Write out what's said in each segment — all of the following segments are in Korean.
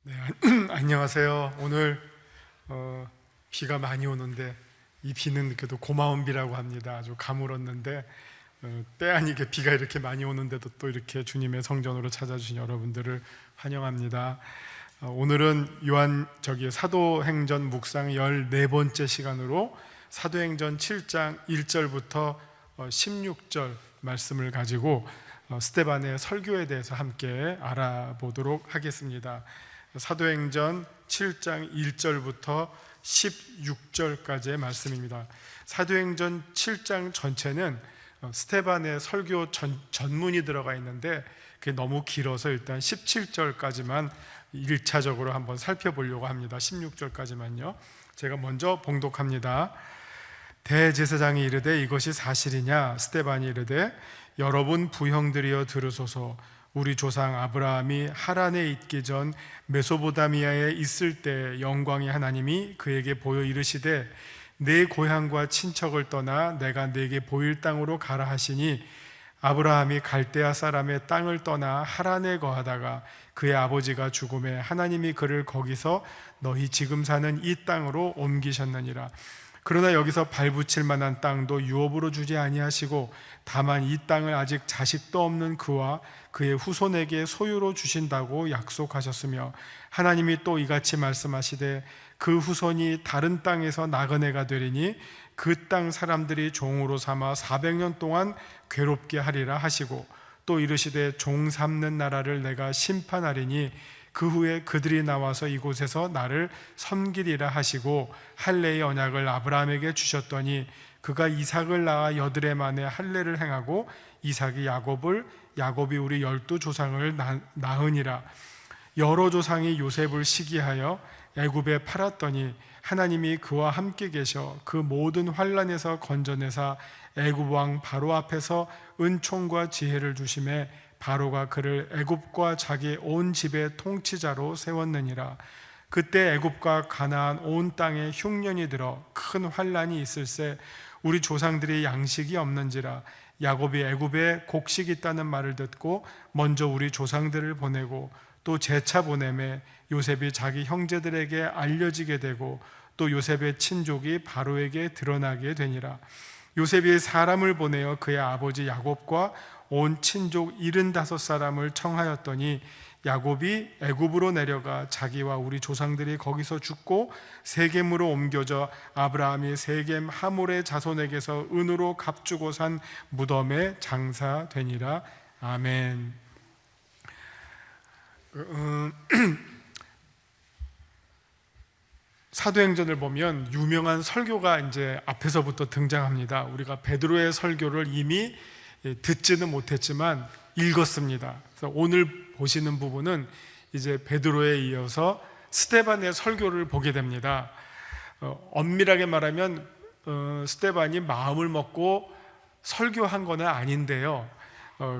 네, 안녕하세요. 오늘 비가 많이 오는데 이 비는 그래도 고마운 비라고 합니다. 아주 가물었는데 때 아니게 비가 이렇게 많이 오는데도 또 이렇게 주님의 성전으로 찾아주신 여러분들을 환영합니다. 오늘은 사도행전 묵상 14번째 시간으로 사도행전 7장 1절부터 16절 말씀을 가지고 스데반의 설교에 대해서 함께 알아보도록 하겠습니다. 사도행전 7장 1절부터 16절까지의 말씀입니다. 사도행전 7장 전체는 스데반의 설교 전문이 들어가 있는데 그게 너무 길어서 일단 17절까지만 1차적으로 한번 살펴보려고 합니다. 16절까지만요. 제가 먼저 봉독합니다. 대제사장이 이르되 이것이 사실이냐? 스데반이 이르되 여러분 부형들이여 들으소서. 우리 조상 아브라함이 하란에 있기 전 메소포타미아에 있을 때 영광의 하나님이 그에게 보여 이르시되 내 고향과 친척을 떠나 내가 네게 보일 땅으로 가라 하시니 아브라함이 갈대아 사람의 땅을 떠나 하란에 거하다가 그의 아버지가 죽음에 하나님이 그를 거기서 너희 지금 사는 이 땅으로 옮기셨느니라. 그러나 여기서 발붙일 만한 땅도 유업으로 주지 아니하시고 다만 이 땅을 아직 자식도 없는 그와 그의 후손에게 소유로 주신다고 약속하셨으며 하나님이 또 이같이 말씀하시되 그 후손이 다른 땅에서 나그네가 되리니 그 땅 사람들이 종으로 삼아 400년 동안 괴롭게 하리라 하시고 또 이르시되 종 삼는 나라를 내가 심판하리니 그 후에 그들이 나와서 이곳에서 나를 섬기리라 하시고 할례의 언약을 아브라함에게 주셨더니 그가 이삭을 낳아 여드레 만에 할례를 행하고 이삭이 야곱이 우리 12조상을 낳으니라. 여러 조상이 요셉을 시기하여 애굽에 팔았더니 하나님이 그와 함께 계셔 그 모든 환난에서 건져내사 애굽 왕 바로 앞에서 은총과 지혜를 주심에 바로가 그를 애굽과 자기 온 집의 통치자로 세웠느니라. 그때 애굽과 가나안 온 땅에 흉년이 들어 큰 환난이 있을세 우리 조상들이 양식이 없는지라. 야곱이 애굽에 곡식이 있다는 말을 듣고 먼저 우리 조상들을 보내고 또 재차 보내매 요셉이 자기 형제들에게 알려지게 되고 또 요셉의 친족이 바로에게 드러나게 되니라. 요셉이 사람을 보내어 그의 아버지 야곱과 온 친족 75사람을 청하였더니 야곱이 애굽으로 내려가 자기와 우리 조상들이 거기서 죽고 세겜으로 옮겨져 아브라함이 세겜 하몰의 자손에게서 은으로 값주고 산 무덤에 장사되니라. 아멘. 사도행전을 보면 유명한 설교가 이제 앞에서부터 등장합니다. 우리가 베드로의 설교를 이미 듣지는 못했지만 읽었습니다. 그래서 오늘 보시는 부분은 이제 베드로에 이어서 스데반의 설교를 보게 됩니다. 엄밀하게 말하면 스데반이 마음을 먹고 설교한 건 아닌데요.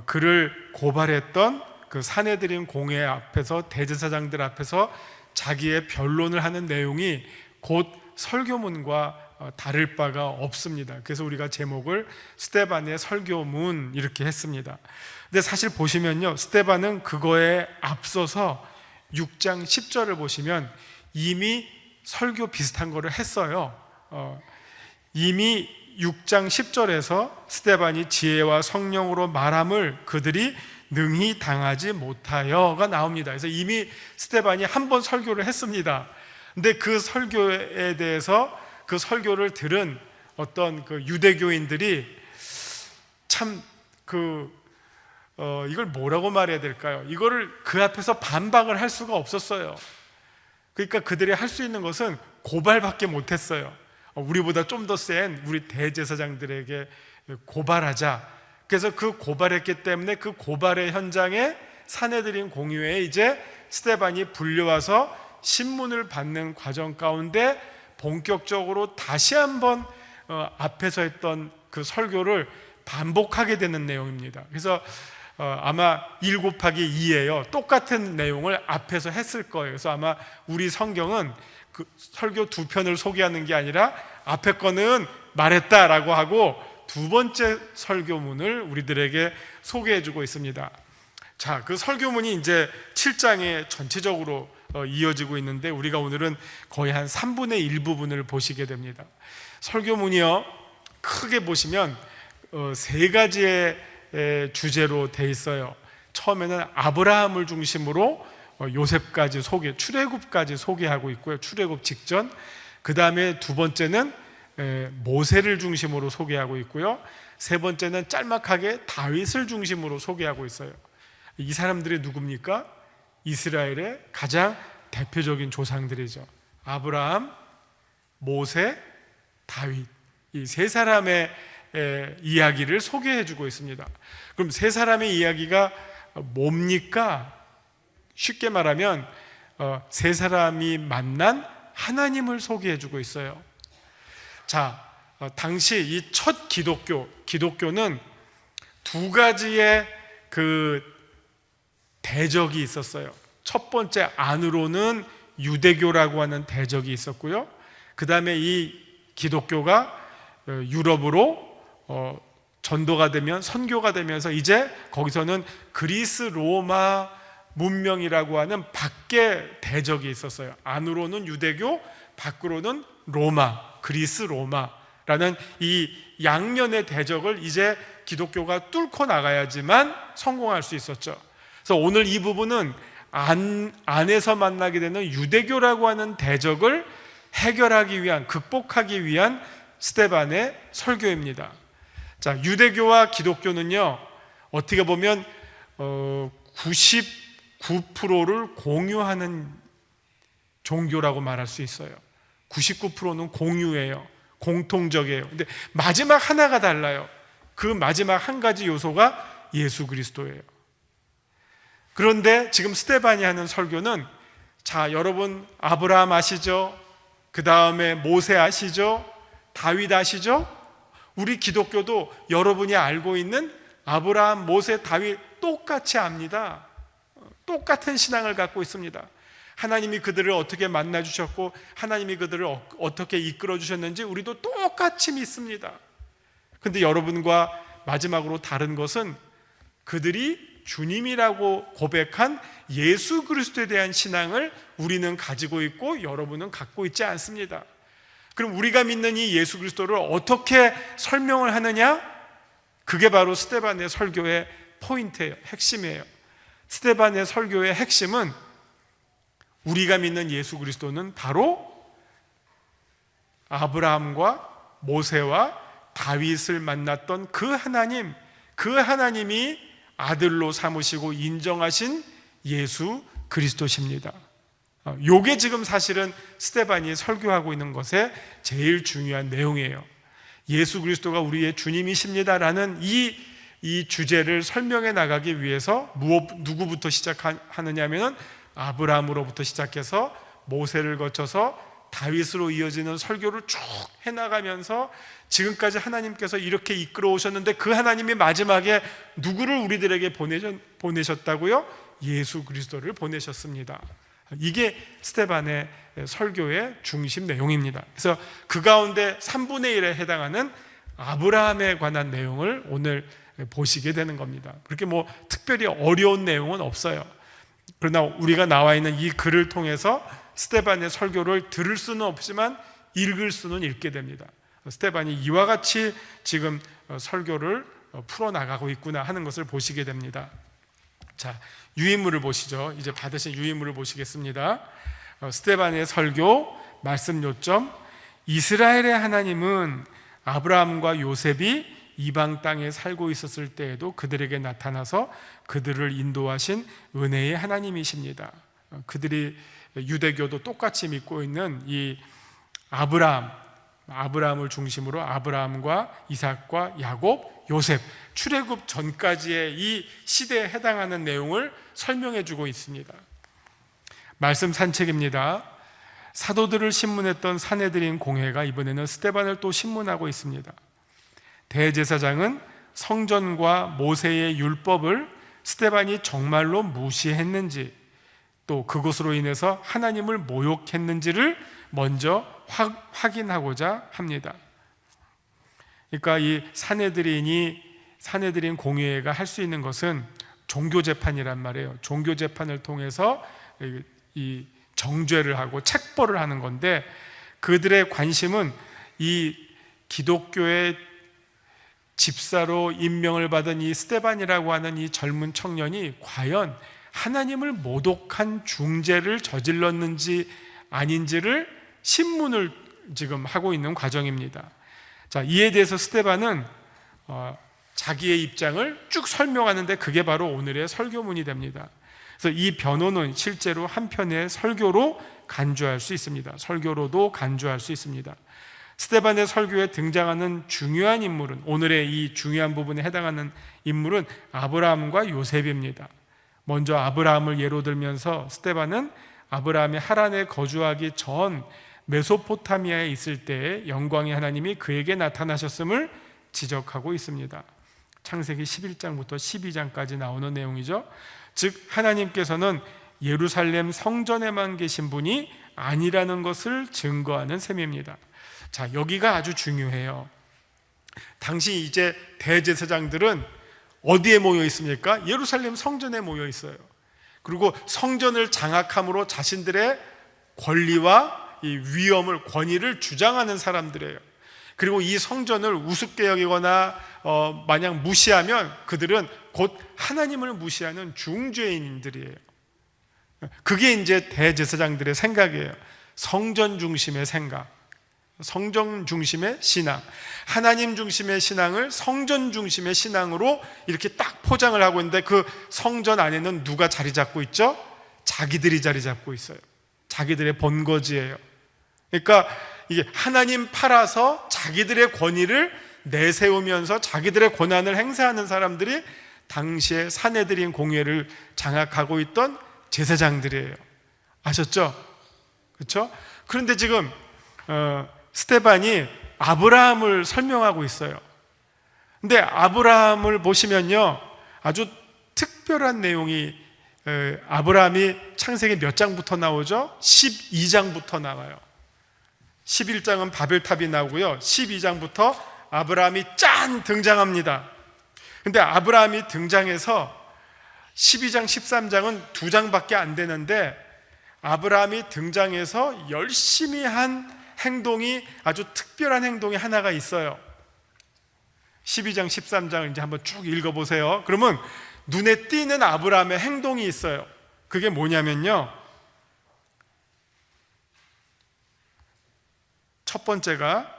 그를 고발했던 그 사내들인 공회 앞에서 대제사장들 앞에서 자기의 변론을 하는 내용이 곧 설교문과 다를 바가 없습니다. 그래서 우리가 제목을 스데반의 설교문 이렇게 했습니다. 근데 사실 보시면요, 스데반은 그거에 앞서서 6장 10절을 보시면 이미 설교 비슷한 거를 했어요. 이미 6장 10절에서 스데반이 지혜와 성령으로 말함을 그들이 능히 당하지 못하여가 나옵니다. 그래서 이미 스데반이 한 번 설교를 했습니다. 근데 그 설교에 대해서 그 설교를 들은 어떤 그 유대교인들이 참 이걸 뭐라고 말해야 될까요? 이거를 그 앞에서 반박을 할 수가 없었어요. 그러니까 그들이 할 수 있는 것은 고발밖에 못했어요. 우리보다 좀 더 센 우리 대제사장들에게 고발하자. 그래서 그 고발했기 때문에 그 고발의 현장에 사내들인 공회에 이제 스데반이 불려와서 신문을 받는 과정 가운데 본격적으로 다시 한번 앞에서 했던 그 설교를 반복하게 되는 내용입니다. 그래서 아마 1 곱하기 2예요. 똑같은 내용을 앞에서 했을 거예요. 그래서 아마 우리 성경은 그 설교 2편을 소개하는 게 아니라 앞에 거는 말했다라고 하고 두 번째 설교문을 우리들에게 소개해 주고 있습니다. 자, 그 설교문이 이제 7장에 전체적으로 이어지고 있는데 우리가 오늘은 거의 한 3분의 1 부분을 보시게 됩니다. 설교문이요, 크게 보시면 세 가지의 주제로 돼 있어요. 처음에는 아브라함을 중심으로 요셉까지 출애굽까지 소개하고 있고요. 출애굽 직전. 그 다음에 두 번째는 모세를 중심으로 소개하고 있고요. 세 번째는 짤막하게 다윗을 중심으로 소개하고 있어요. 이 사람들이 누굽니까? 이스라엘의 가장 대표적인 조상들이죠. 아브라함, 모세, 다윗. 이 세 사람의 이야기를 소개해주고 있습니다. 그럼 세 사람의 이야기가 뭡니까? 쉽게 말하면 세 사람이 만난 하나님을 소개해주고 있어요. 자, 당시 이 첫 기독교는 두 가지의 그 대적이 있었어요. 첫 번째, 안으로는 유대교라고 하는 대적이 있었고요. 그 다음에 이 기독교가 유럽으로 전도가 되면, 선교가 되면서 이제 거기서는 그리스 로마 문명이라고 하는 밖에 대적이 있었어요. 안으로는 유대교, 밖으로는 로마, 그리스 로마라는 이 양면의 대적을 이제 기독교가 뚫고 나가야지만 성공할 수 있었죠. 그래서 오늘 이 부분은 안에서 만나게 되는 유대교라고 하는 대적을 해결하기 위한, 극복하기 위한 스데반의 설교입니다. 자, 유대교와 기독교는요, 어떻게 보면 99%를 공유하는 종교라고 말할 수 있어요. 99%는 공유예요. 공통적이에요. 근데 마지막 하나가 달라요. 그 마지막 한 가지 요소가 예수 그리스도예요. 그런데 지금 스데반이 하는 설교는, 자, 여러분 아브라함 아시죠? 그 다음에 모세 아시죠? 다윗 아시죠? 우리 기독교도 여러분이 알고 있는 아브라함, 모세, 다윗 똑같이 압니다. 똑같은 신앙을 갖고 있습니다. 하나님이 그들을 어떻게 만나 주셨고 하나님이 그들을 어떻게 이끌어 주셨는지 우리도 똑같이 믿습니다. 그런데 여러분과 마지막으로 다른 것은 그들이 주님이라고 고백한 예수 그리스도에 대한 신앙을 우리는 가지고 있고 여러분은 갖고 있지 않습니다. 그럼 우리가 믿는 이 예수 그리스도를 어떻게 설명을 하느냐? 그게 바로 스데반의 설교의 포인트예요. 핵심이에요. 스데반의 설교의 핵심은, 우리가 믿는 예수 그리스도는 바로 아브라함과 모세와 다윗을 만났던 그 하나님, 그 하나님이 아들로 삼으시고 인정하신 예수 그리스도십니다. 요게 지금 사실은 스데반이 설교하고 있는 것의 제일 중요한 내용이에요. 예수 그리스도가 우리의 주님이십니다라는 이 주제를 설명해 나가기 위해서 누구부터 시작하느냐 하면 아브라함으로부터 시작해서 모세를 거쳐서 다윗으로 이어지는 설교를 쭉 해나가면서 지금까지 하나님께서 이렇게 이끌어 오셨는데 그 하나님이 마지막에 누구를 우리들에게 보내셨다고요? 예수 그리스도를 보내셨습니다. 이게 스데반의 설교의 중심 내용입니다. 그래서 그 가운데 3분의 1에 해당하는 아브라함에 관한 내용을 오늘 보시게 되는 겁니다. 그렇게 특별히 어려운 내용은 없어요. 그러나 우리가 나와 있는 이 글을 통해서 스데반의 설교를 들을 수는 없지만 읽을 수는 읽게 됩니다. 스데반이 이와 같이 지금 설교를 풀어나가고 있구나 하는 것을 보시게 됩니다. 자, 유인물을 보시죠. 이제 받으신 유인물을 보시겠습니다. 스데반의 설교 말씀 요점: 이스라엘의 하나님은 아브라함과 요셉이 이방 땅에 살고 있었을 때에도 그들에게 나타나서 그들을 인도하신 은혜의 하나님이십니다. 그들이 유대교도 똑같이 믿고 있는 이 아브라함을 중심으로 아브라함과 이삭과 야곱, 요셉, 출애굽 전까지의 이 시대에 해당하는 내용을 설명해 주고 있습니다. 말씀 산책입니다. 사도들을 신문했던 산헤드린 공회가 이번에는 스데반을 또 신문하고 있습니다. 대제사장은 성전과 모세의 율법을 스데반이 정말로 무시했는지, 또 그것으로 인해서 하나님을 모욕했는지를 먼저 확인하고자 합니다. 그러니까 이 산헤드린 공회가 할 수 있는 것은 종교 재판이란 말이에요. 종교 재판을 통해서 이 정죄를 하고 책벌을 하는 건데, 그들의 관심은 이 기독교의 집사로 임명을 받은 이 스데반이라고 하는 이 젊은 청년이 과연 하나님을 모독한 중죄를 저질렀는지 아닌지를 신문을 지금 하고 있는 과정입니다. 자, 이에 대해서 스데반은 자기의 입장을 쭉 설명하는데 그게 바로 오늘의 설교문이 됩니다. 그래서 이 변호는 실제로 한편의 설교로 간주할 수 있습니다. 설교로도 간주할 수 있습니다. 스데반의 설교에 등장하는 중요한 인물은, 오늘의 이 중요한 부분에 해당하는 인물은 아브라함과 요셉입니다. 먼저 아브라함을 예로 들면서 스데반은 아브라함이 하란에 거주하기 전 메소포타미아에 있을 때에 영광의 하나님이 그에게 나타나셨음을 지적하고 있습니다. 창세기 11장부터 12장까지 나오는 내용이죠. 즉 하나님께서는 예루살렘 성전에만 계신 분이 아니라는 것을 증거하는 셈입니다. 자, 여기가 아주 중요해요. 당시 이제 대제사장들은 어디에 모여 있습니까? 예루살렘 성전에 모여 있어요. 그리고 성전을 장악함으로 자신들의 권리와 이 위엄을, 권위를 주장하는 사람들이에요. 그리고 이 성전을 우습게 여기거나 마냥 무시하면 그들은 곧 하나님을 무시하는 중죄인들이에요. 그게 이제 대제사장들의 생각이에요. 성전 중심의 생각, 성전 중심의 신앙, 하나님 중심의 신앙을 성전 중심의 신앙으로 이렇게 딱 포장을 하고 있는데, 그 성전 안에는 누가 자리 잡고 있죠? 자기들이 자리 잡고 있어요. 자기들의 본거지예요. 그러니까 이게 하나님 팔아서 자기들의 권위를 내세우면서 자기들의 권한을 행사하는 사람들이 당시에 사내들인 공회를 장악하고 있던 제사장들이에요. 아셨죠? 그렇죠? 그런데 지금 스데반이 아브라함을 설명하고 있어요. 근데 아브라함을 보시면요, 아주 특별한 내용이, 아브라함이 창세기 몇 장부터 나오죠? 12장부터 나와요. 11장은 바벨탑이 나오고요, 12장부터 아브라함이 짠 등장합니다. 근데 아브라함이 등장해서 12장, 13장은 2장밖에 안 되는데, 아브라함이 등장해서 열심히 한 행동이, 아주 특별한 행동이 하나가 있어요. 12장, 13장을 이제 한번 쭉 읽어보세요. 그러면 눈에 띄는 아브라함의 행동이 있어요. 그게 뭐냐면요, 첫 번째가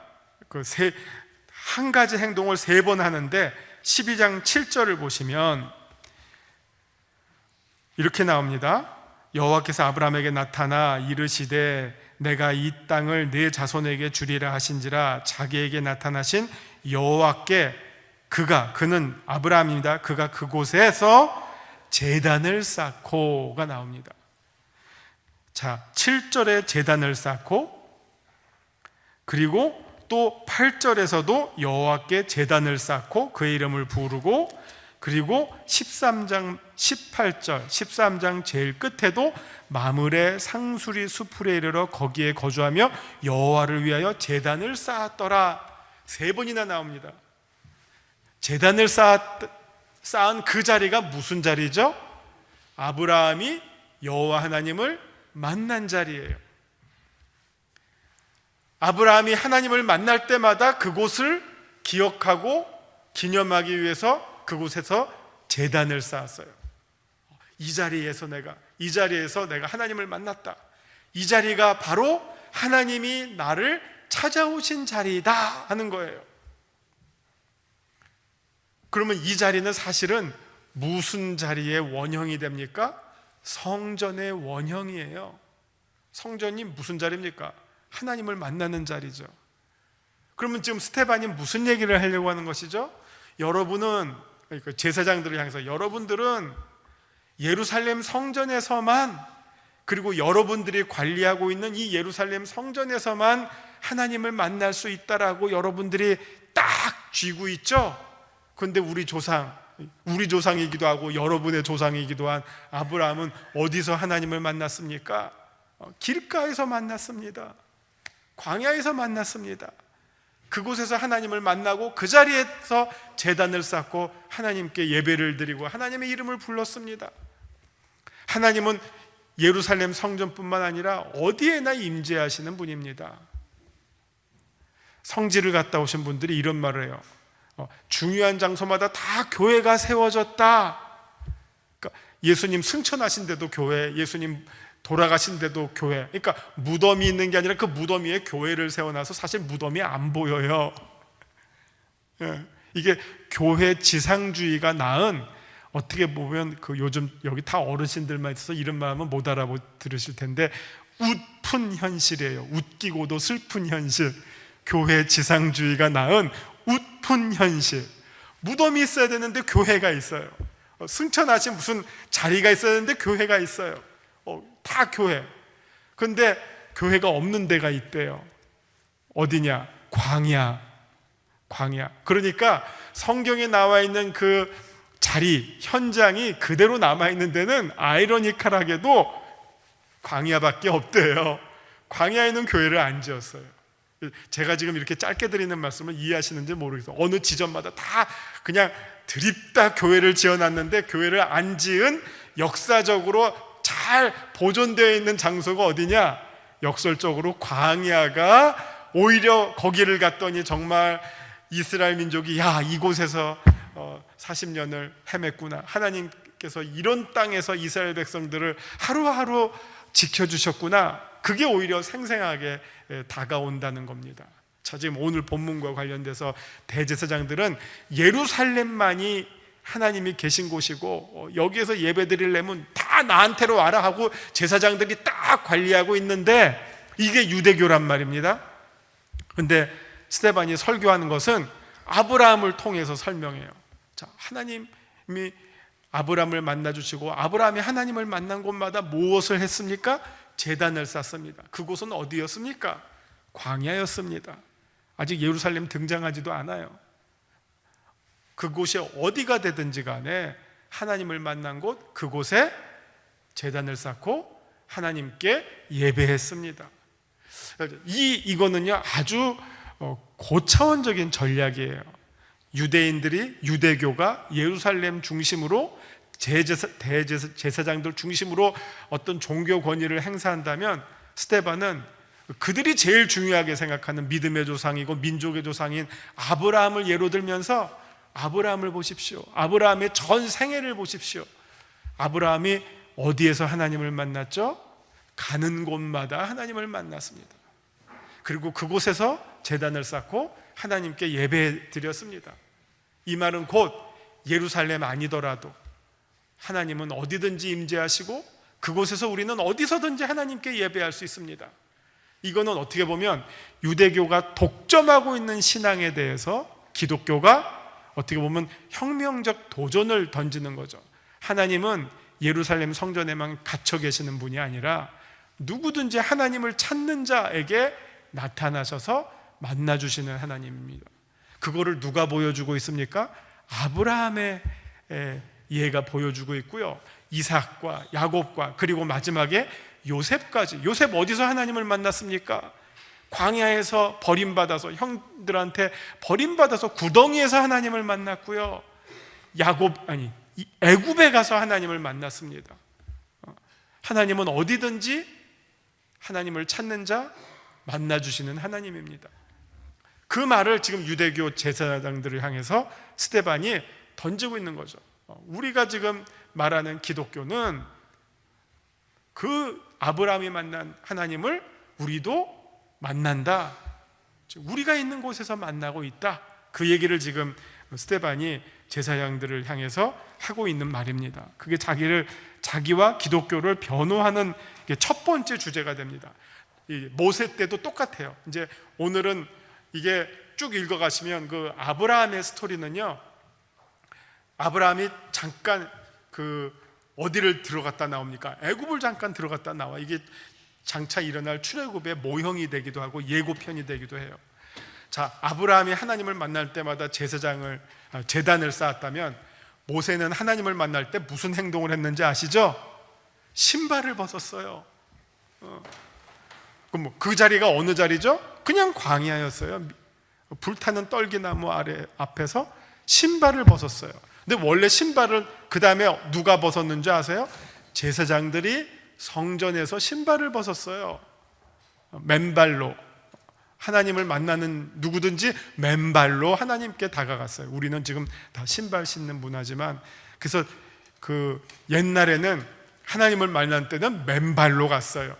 한 가지 행동을 3번 하는데, 12장 7절을 보시면 이렇게 나옵니다. 여호와께서 아브라함에게 나타나 이르시되 내가 이 땅을 네 자손에게 주리라 하신지라. 자기에게 나타나신 여호와께 그는 아브라함입니다. 그가 그곳에서 제단을 쌓고가 나옵니다. 자, 7절에 제단을 쌓고, 그리고 또 8절에서도 여호와께 제단을 쌓고 그의 이름을 부르고, 그리고 13장 18절 13장 제일 끝에도 마므레 상수리 수풀에 이르러 거기에 거주하며 여호와를 위하여 제단을 쌓았더라. 3번이나 나옵니다. 제단을 쌓은 그 자리가 무슨 자리죠? 아브라함이 여호와 하나님을 만난 자리예요. 아브라함이 하나님을 만날 때마다 그곳을 기억하고 기념하기 위해서 그곳에서 제단을 쌓았어요. 이 자리에서 내가 하나님을 만났다. 이 자리가 바로 하나님이 나를 찾아오신 자리다 하는 거예요. 그러면 이 자리는 사실은 무슨 자리의 원형이 됩니까? 성전의 원형이에요. 성전이 무슨 자리입니까? 하나님을 만나는 자리죠. 그러면 지금 스데반이 무슨 얘기를 하려고 하는 것이죠? 여러분은, 그러니까 제사장들을 향해서, 여러분들은 예루살렘 성전에서만, 그리고 여러분들이 관리하고 있는 이 예루살렘 성전에서만 하나님을 만날 수 있다라고 여러분들이 딱 쥐고 있죠? 그런데 우리 조상이기도 하고 여러분의 조상이기도 한 아브라함은 어디서 하나님을 만났습니까? 길가에서 만났습니다. 광야에서 만났습니다. 그곳에서 하나님을 만나고 그 자리에서 제단을 쌓고 하나님께 예배를 드리고 하나님의 이름을 불렀습니다. 하나님은 예루살렘 성전뿐만 아니라 어디에나 임재하시는 분입니다. 성지를 갔다 오신 분들이 이런 말을 해요. 중요한 장소마다 다 교회가 세워졌다. 그러니까 예수님 승천하신 데도 교회, 예수님 돌아가신 데도 교회. 그러니까 무덤이 있는 게 아니라 그 무덤 위에 교회를 세워놔서 사실 무덤이 안 보여요. 이게 교회 지상주의가 낳은, 어떻게 보면 그 요즘 여기 다 어르신들만 있어서 이런 말하면 못 알아들으실 텐데, 웃픈 현실이에요. 웃기고도 슬픈 현실. 교회 지상주의가 낳은 웃픈 현실. 무덤이 있어야 되는데 교회가 있어요. 승천하신 무슨 자리가 있어야 되는데 교회가 있어요. 다 교회. 근데 교회가 없는 데가 있대요. 어디냐? 광야. 그러니까 성경에 나와 있는 그 자리, 현장이 그대로 남아있는 데는 아이러니컬하게도 광야밖에 없대요. 광야에는 교회를 안 지었어요. 제가 지금 이렇게 짧게 드리는 말씀을 이해하시는지 모르겠어요. 어느 지점마다 다 그냥 드립다 교회를 지어놨는데, 교회를 안 지은 역사적으로 잘 보존되어 있는 장소가 어디냐? 역설적으로 광야가, 오히려 거기를 갔더니 정말 이스라엘 민족이 이곳에서 40년을 헤맸구나, 하나님께서 이런 땅에서 이스라엘 백성들을 하루하루 지켜주셨구나, 그게 오히려 생생하게 다가온다는 겁니다. 자, 지금 오늘 본문과 관련돼서 대제사장들은 예루살렘만이 하나님이 계신 곳이고, 여기에서 예배 드리려면 다 나한테로 와라 하고 제사장들이 딱 관리하고 있는데, 이게 유대교란 말입니다. 근데 스데반이 설교하는 것은 아브라함을 통해서 설명해요. 자, 하나님이 아브라함을 만나주시고, 아브라함이 하나님을 만난 곳마다 무엇을 했습니까? 제단을 쌓습니다. 그곳은 어디였습니까? 광야였습니다. 아직 예루살렘 등장하지도 않아요. 그곳이 어디가 되든지 간에 하나님을 만난 곳, 그곳에 제단을 쌓고 하나님께 예배했습니다. 이거는요 아주 고차원적인 전략이에요. 유대교가 예루살렘 중심으로, 대제사장들 중심으로 어떤 종교 권위를 행사한다면, 스데반은 그들이 제일 중요하게 생각하는 믿음의 조상이고 민족의 조상인 아브라함을 예로 들면서, 아브라함을 보십시오. 아브라함의 전 생애를 보십시오. 아브라함이 어디에서 하나님을 만났죠? 가는 곳마다 하나님을 만났습니다. 그리고 그곳에서 제단을 쌓고 하나님께 예배 드렸습니다. 이 말은 곧 예루살렘 아니더라도 하나님은 어디든지 임재하시고, 그곳에서 우리는 어디서든지 하나님께 예배할 수 있습니다. 이거는 어떻게 보면 유대교가 독점하고 있는 신앙에 대해서 기독교가 어떻게 보면 혁명적 도전을 던지는 거죠. 하나님은 예루살렘 성전에만 갇혀 계시는 분이 아니라 누구든지 하나님을 찾는 자에게 나타나셔서 만나주시는 하나님입니다. 그거를 누가 보여주고 있습니까? 아브라함의 예가 보여주고 있고요, 이삭과 야곱과, 그리고 마지막에 요셉까지. 요셉 어디서 하나님을 만났습니까? 광야에서 버림받아서, 형들한테 버림받아서 구덩이에서 하나님을 만났고요, 애굽에 가서 하나님을 만났습니다. 하나님은 어디든지 하나님을 찾는 자 만나주시는 하나님입니다. 그 말을 지금 유대교 제사장들을 향해서 스데반이 던지고 있는 거죠. 우리가 지금 말하는 기독교는 그 아브라함이 만난 하나님을 우리도 만난다, 우리가 있는 곳에서 만나고 있다, 그 얘기를 지금 스데반이 제사장들을 향해서 하고 있는 말입니다. 그게 자기와 기독교를 변호하는 첫 번째 주제가 됩니다. 모세 때도 똑같아요. 이제 오늘은 이게 쭉 읽어가시면 그 아브라함의 스토리는요, 아브라함이 잠깐 어디를 들어갔다 나옵니까? 애굽을 잠깐 들어갔다 나와. 이게 장차 일어날 출애굽의 모형이 되기도 하고 예고편이 되기도 해요. 자, 아브라함이 하나님을 만날 때마다 제단을 쌓았다면, 모세는 하나님을 만날 때 무슨 행동을 했는지 아시죠? 신발을 벗었어요. 그럼 그 자리가 어느 자리죠? 그냥 광야였어요. 불타는 떨기나무 앞에서 신발을 벗었어요. 근데 원래 신발을 그 다음에 누가 벗었는지 아세요? 제사장들이 성전에서 신발을 벗었어요. 맨발로. 하나님을 만나는 누구든지 맨발로 하나님께 다가갔어요. 우리는 지금 다 신발 신는 문화지만, 그래서 그 옛날에는 하나님을 만날 때는 맨발로 갔어요.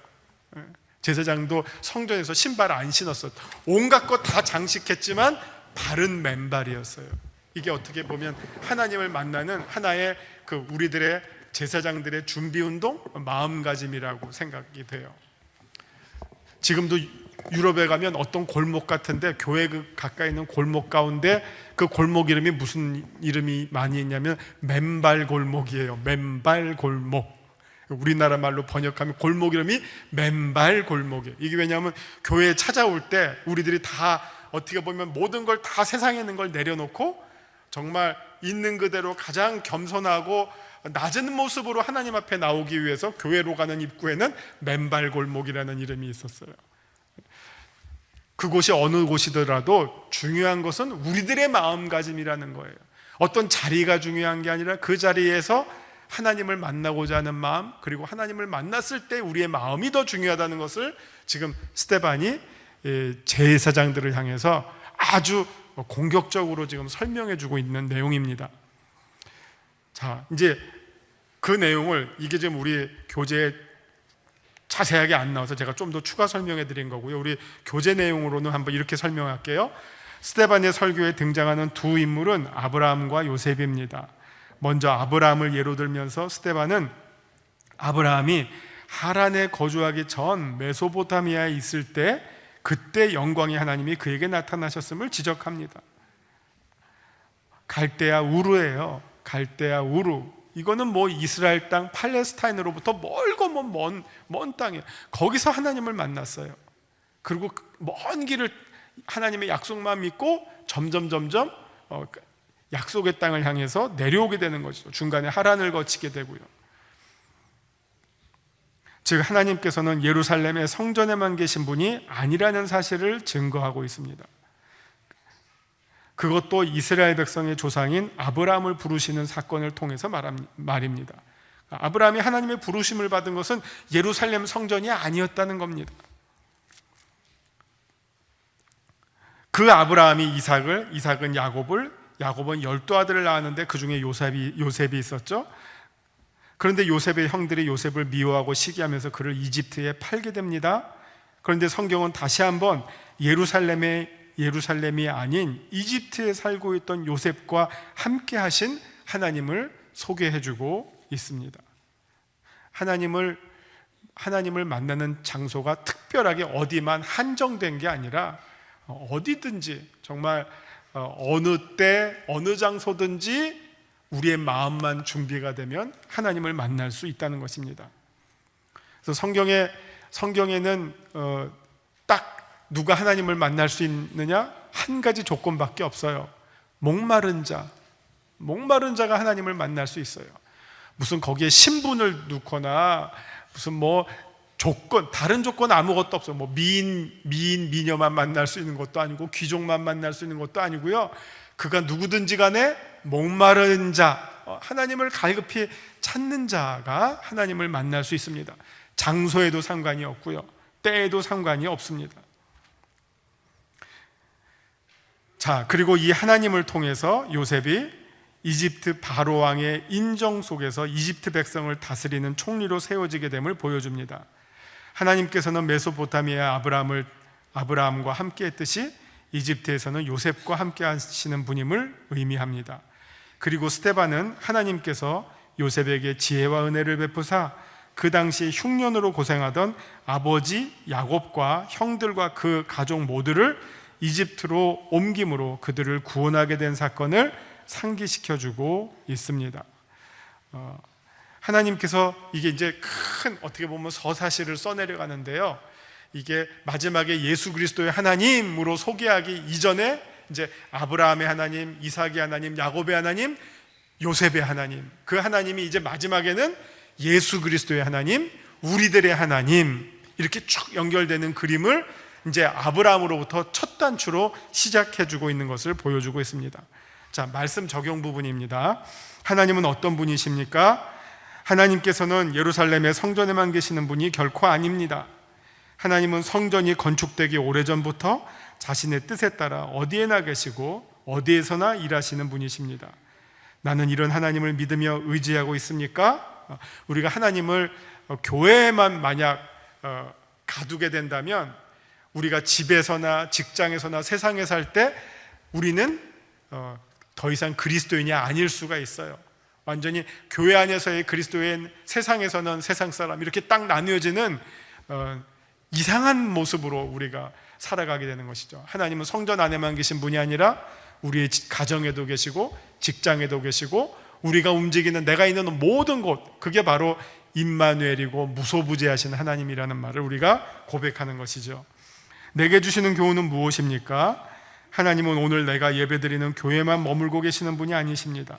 제사장도 성전에서 신발 안 신었어요. 온갖 것 다 장식했지만 발은 맨발이었어요. 이게 어떻게 보면 하나님을 만나는 하나의 그 우리들의 제사장들의 준비운동, 마음가짐이라고 생각이 돼요. 지금도 유럽에 가면 어떤 골목 같은데, 교회 그 가까이 있는 골목 가운데 그 골목 이름이 무슨 이름이 많이 있냐면 맨발 골목이에요. 맨발 골목. 우리나라 말로 번역하면 골목 이름이 맨발 골목이에요. 이게 왜냐하면 교회에 찾아올 때 우리들이 다 어떻게 보면 모든 걸 다 세상에 있는 걸 내려놓고 정말 있는 그대로 가장 겸손하고 낮은 모습으로 하나님 앞에 나오기 위해서 교회로 가는 입구에는 맨발 골목이라는 이름이 있었어요. 그곳이 어느 곳이더라도 중요한 것은 우리들의 마음가짐이라는 거예요. 어떤 자리가 중요한 게 아니라 그 자리에서 하나님을 만나고자 하는 마음, 그리고 하나님을 만났을 때 우리의 마음이 더 중요하다는 것을 지금 스데반이 제사장들을 향해서 아주 공격적으로 지금 설명해 주고 있는 내용입니다. 자, 이제 그 내용을, 이게 지금 우리 교재에 자세하게 안 나와서 제가 좀 더 추가 설명해 드린 거고요. 우리 교재 내용으로는 한번 이렇게 설명할게요. 스데반의 설교에 등장하는 두 인물은 아브라함과 요셉입니다. 먼저 아브라함을 예로 들면서 스데반은 아브라함이 하란에 거주하기 전 메소포타미아에 있을 때 그때 영광의 하나님이 그에게 나타나셨음을 지적합니다. 갈대아 우르예요. 갈대아 우르. 이거는 뭐 이스라엘 땅 팔레스타인으로부터 멀고 먼 땅이에요. 거기서 하나님을 만났어요. 그리고 먼 길을 하나님의 약속만 믿고 점점 약속의 땅을 향해서 내려오게 되는 것이죠. 중간에 하란을 거치게 되고요. 즉 하나님께서는 예루살렘의 성전에만 계신 분이 아니라는 사실을 증거하고 있습니다. 그것도 이스라엘 백성의 조상인 아브라함을 부르시는 사건을 통해서 말입니다. 아브라함이 하나님의 부르심을 받은 것은 예루살렘 성전이 아니었다는 겁니다. 그 아브라함이 이삭은 야곱은 12아들을 낳았는데 그 중에 요셉이 있었죠. 그런데 요셉의 형들이 요셉을 미워하고 시기하면서 그를 이집트에 팔게 됩니다. 그런데 성경은 다시 한번 예루살렘이 아닌 이집트에 살고 있던 요셉과 함께 하신 하나님을 소개해주고 있습니다. 하나님을 만나는 장소가 특별하게 어디만 한정된 게 아니라 어디든지, 정말 어느 때 어느 장소든지 우리의 마음만 준비가 되면 하나님을 만날 수 있다는 것입니다. 그래서 성경에는 딱 누가 하나님을 만날 수 있느냐? 한 가지 조건밖에 없어요. 목마른 자가 하나님을 만날 수 있어요. 무슨 거기에 신분을 넣거나 무슨 다른 조건 아무것도 없어요. 미녀만 만날 수 있는 것도 아니고 귀족만 만날 수 있는 것도 아니고요. 그가 누구든지 간에 목마른 자, 하나님을 갈급히 찾는 자가 하나님을 만날 수 있습니다. 장소에도 상관이 없고요, 때에도 상관이 없습니다. 자, 그리고 이 하나님을 통해서 요셉이 이집트 바로 왕의 인정 속에서 이집트 백성을 다스리는 총리로 세워지게 됨을 보여줍니다. 하나님께서는 메소포타미아 아브라함과 함께 했듯이 이집트에서는 요셉과 함께 하시는 분임을 의미합니다. 그리고 스데반은 하나님께서 요셉에게 지혜와 은혜를 베푸사 그 당시 흉년으로 고생하던 아버지 야곱과 형들과 그 가족 모두를 이집트로 옮김으로 그들을 구원하게 된 사건을 상기시켜주고 있습니다. 하나님께서 이게 이제 큰 어떻게 보면 서사시를 써내려가는데요, 이게 마지막에 예수 그리스도의 하나님으로 소개하기 이전에 이제 아브라함의 하나님, 이삭의 하나님, 야곱의 하나님, 요셉의 하나님, 그 하나님이 이제 마지막에는 예수 그리스도의 하나님, 우리들의 하나님, 이렇게 쭉 연결되는 그림을 이제 아브라함으로부터 첫 단추로 시작해주고 있는 것을 보여주고 있습니다. 자, 말씀 적용 부분입니다. 하나님은 어떤 분이십니까? 하나님께서는 예루살렘의 성전에만 계시는 분이 결코 아닙니다. 하나님은 성전이 건축되기 오래전부터 자신의 뜻에 따라 어디에나 계시고 어디에서나 일하시는 분이십니다. 나는 이런 하나님을 믿으며 의지하고 있습니까? 우리가 하나님을 교회에만 만약 가두게 된다면 우리가 집에서나 직장에서나 세상에 살 때 우리는 더 이상 그리스도인이 아닐 수가 있어요. 완전히 교회 안에서의 그리스도인, 세상에서는 세상 사람, 이렇게 딱 나뉘어지는 이상한 모습으로 우리가 살아가게 되는 것이죠. 하나님은 성전 안에만 계신 분이 아니라 우리의 가정에도 계시고 직장에도 계시고 우리가 움직이는, 내가 있는 모든 곳, 그게 바로 임마누엘이고 무소부재하신 하나님이라는 말을 우리가 고백하는 것이죠. 내게 주시는 교훈은 무엇입니까? 하나님은 오늘 내가 예배드리는 교회만 머물고 계시는 분이 아니십니다.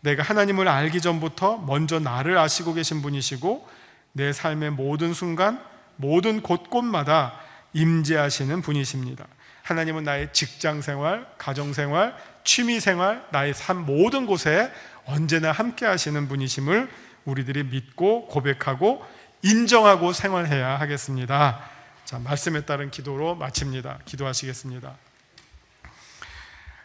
내가 하나님을 알기 전부터 먼저 나를 아시고 계신 분이시고 내 삶의 모든 순간, 모든 곳곳마다 임재하시는 분이십니다. 하나님은 나의 직장생활, 가정생활, 취미생활, 나의 삶 모든 곳에 언제나 함께 하시는 분이심을 우리들이 믿고 고백하고 인정하고 생활해야 하겠습니다. 자, 말씀에 따른 기도로 마칩니다. 기도하시겠습니다.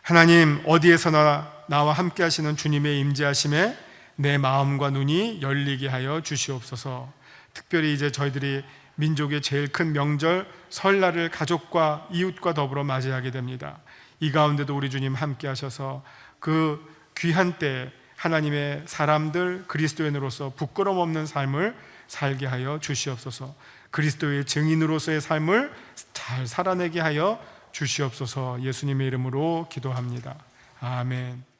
하나님, 어디에서나 나와 함께 하시는 주님의 임재하심에 내 마음과 눈이 열리게 하여 주시옵소서. 특별히 이제 저희들이 민족의 제일 큰 명절 설날을 가족과 이웃과 더불어 맞이하게 됩니다. 이 가운데도 우리 주님 함께 하셔서 그 귀한 때 하나님의 사람들, 그리스도인으로서 부끄러움 없는 삶을 살게 하여 주시옵소서. 그리스도의 증인으로서의 삶을 잘 살아내게 하여 주시옵소서. 예수님의 이름으로 기도합니다. 아멘.